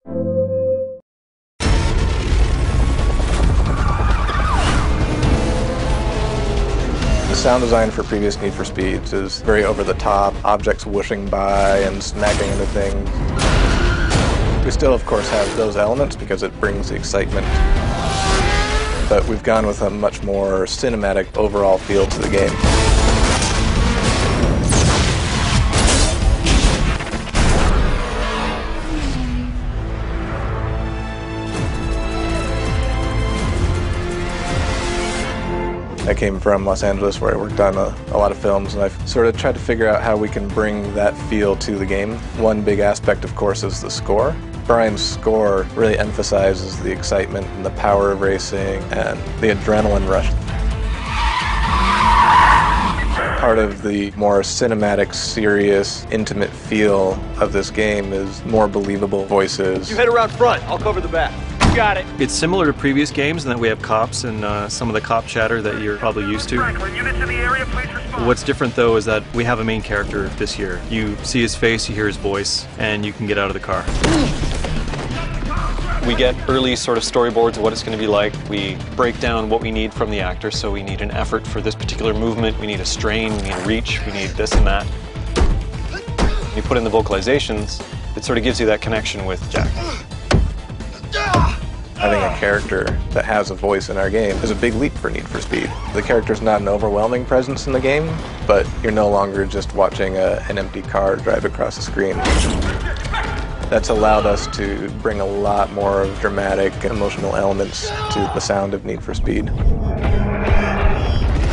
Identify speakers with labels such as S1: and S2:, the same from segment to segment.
S1: The sound design for previous Need for Speeds is very over the top, objects whooshing by and smacking into things. We still, of course, have those elements because it brings the excitement, but we've gone with a much more cinematic overall feel to the game. I came from Los Angeles, where I worked on a lot of films, and I've sort of tried to figure out how we can bring that feel to the game. One big aspect, of course, is the score. Brian's score really emphasizes the excitement and the power of racing and the adrenaline rush. Part of the more cinematic, serious, intimate feel of this game is more believable voices.
S2: You head around front, I'll cover the back. Got it.
S3: It's similar to previous games in that we have cops and some of the cop chatter that you're probably used to.
S4: Franklin, units in the area, please respond.
S3: What's different though is that we have a main character this year. You see his face, you hear his voice, and you can get out of the car. We get early sort of storyboards of what it's going to be like. We break down what we need from the actor, so we need an effort for this particular movement, we need a strain, we need a reach, we need this and that. When you put in the vocalizations, it sort of gives you that connection with Jack.
S1: Having a character that has a voice in our game is a big leap for Need for Speed. The character's not an overwhelming presence in the game, but you're no longer just watching an empty car drive across the screen. That's allowed us to bring a lot more of dramatic, emotional elements to the sound of Need for Speed.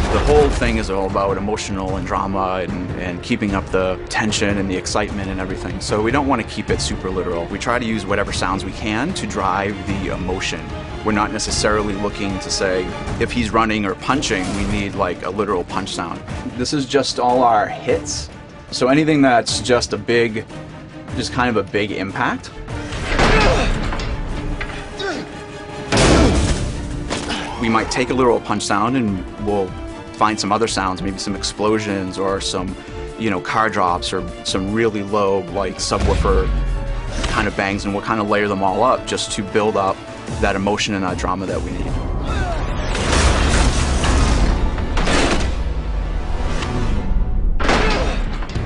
S5: The whole thing is all about emotional and drama and keeping up the tension and the excitement and everything. So we don't want to keep it super literal. We try to use whatever sounds we can to drive the emotion. We're not necessarily looking to say, if he's running or punching, we need like a literal punch sound. This is just all our hits. So anything that's just just kind of a big impact. We might take a literal punch sound and we'll find some other sounds, maybe some explosions or some, car drops or some really low, like subwoofer kind of bangs, and we'll kind of layer them all up just to build up that emotion and that drama that we need.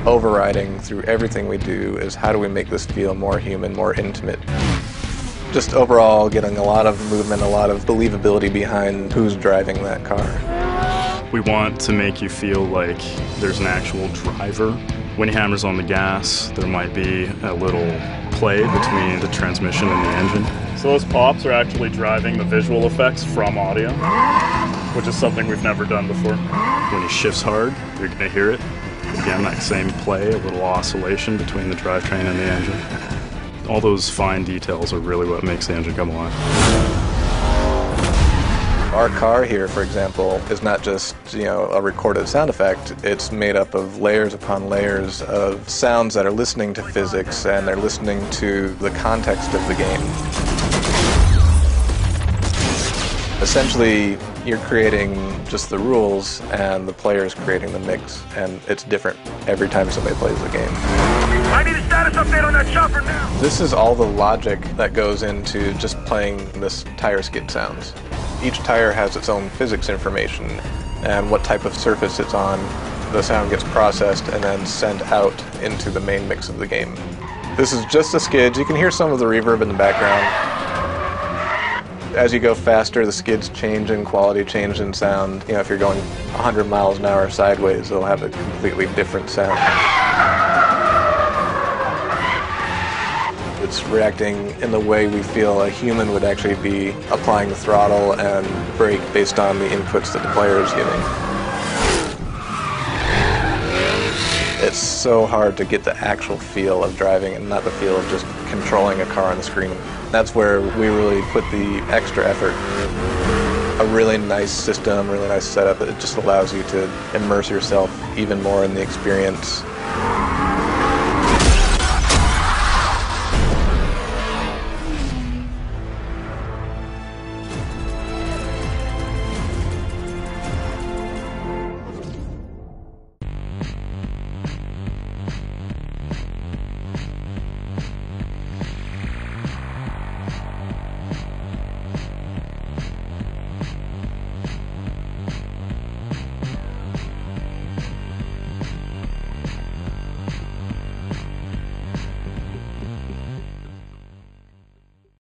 S1: Overriding through everything we do is how do we make this feel more human, more intimate. Just overall getting a lot of movement, a lot of believability behind who's driving that car.
S6: We want to make you feel like there's an actual driver. When he hammers on the gas, there might be a little play between the transmission and the engine. So those pops are actually driving the visual effects from audio, which is something we've never done before. When he shifts hard, you're going to hear it. Again, that same play, a little oscillation between the drivetrain and the engine. All those fine details are really what makes the engine come alive.
S1: Our car here, for example, is not just, a recorded sound effect. It's made up of layers upon layers of sounds that are listening to physics and they're listening to the context of the game. Essentially, you're creating just the rules and the player's creating the mix, and it's different every time somebody plays the game.
S4: I need a status update on that chopper now!
S1: This is all the logic that goes into just playing this tire skid sounds. Each tire has its own physics information and what type of surface it's on. The sound gets processed and then sent out into the main mix of the game. This is just the skids. You can hear some of the reverb in the background. As you go faster, the skids change in quality, change in sound. If you're going 100 miles an hour sideways, it'll have a completely different sound. It's reacting in the way we feel a human would actually be applying the throttle and brake based on the inputs that the player is giving. It's so hard to get the actual feel of driving and not the feel of just controlling a car on the screen. That's where we really put the extra effort. A really nice system, really nice setup. It just allows you to immerse yourself even more in the experience.